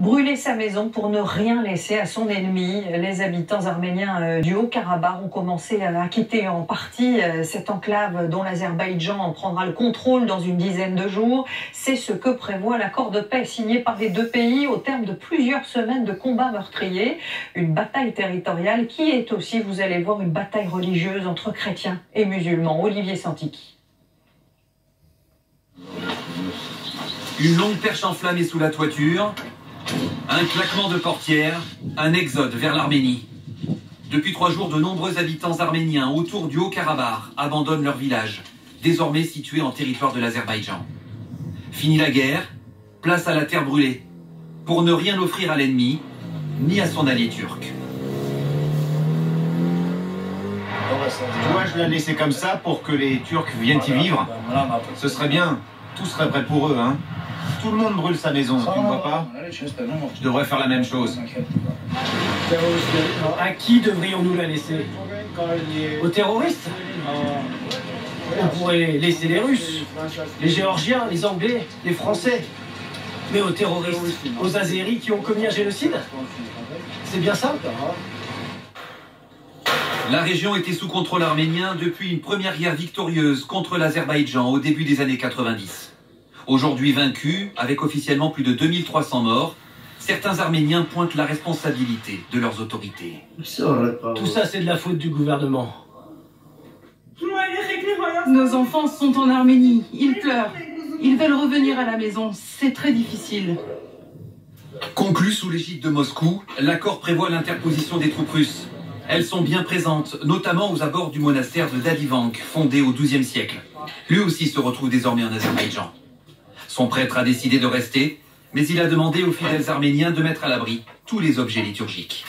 Brûler sa maison pour ne rien laisser à son ennemi. Les habitants arméniens du Haut-Karabakh ont commencé à quitter en partie cette enclave dont l'Azerbaïdjan prendra le contrôle dans une dizaine de jours. C'est ce que prévoit l'accord de paix signé par les deux pays au terme de plusieurs semaines de combats meurtriers. Une bataille territoriale qui est aussi, vous allez voir, une bataille religieuse entre chrétiens et musulmans. Olivier Santiki. Une longue perche enflammée sous la toiture, un claquement de portière, un exode vers l'Arménie. Depuis 3 jours, de nombreux habitants arméniens autour du Haut-Karabakh abandonnent leur village, désormais situé en territoire de l'Azerbaïdjan. Fini la guerre, place à la terre brûlée, pour ne rien offrir à l'ennemi, ni à son allié turc. Dois-je la laisser comme ça pour que les Turcs viennent y vivre? Ce serait bien, tout serait prêt pour eux, hein. Tout le monde brûle sa maison, tu ne vois pas? Je devrais faire la même chose. À qui devrions-nous la laisser? Aux terroristes? On pourrait laisser les Russes, les Géorgiens, les Anglais, les Français. Mais aux terroristes, aux Azéris qui ont commis un génocide? C'est bien ça? La région était sous contrôle arménien depuis une première guerre victorieuse contre l'Azerbaïdjan au début des années 90. Aujourd'hui vaincu, avec officiellement plus de 2300 morts, certains Arméniens pointent la responsabilité de leurs autorités. Tout ça, c'est de la faute du gouvernement. Nos enfants sont en Arménie, ils pleurent. Ils veulent revenir à la maison, c'est très difficile. Conclu sous l'égide de Moscou, l'accord prévoit l'interposition des troupes russes. Elles sont bien présentes, notamment aux abords du monastère de Dadivank, fondé au XIIe siècle. Lui aussi se retrouve désormais en Azerbaïdjan. Son prêtre a décidé de rester, mais il a demandé aux fidèles arméniens de mettre à l'abri tous les objets liturgiques.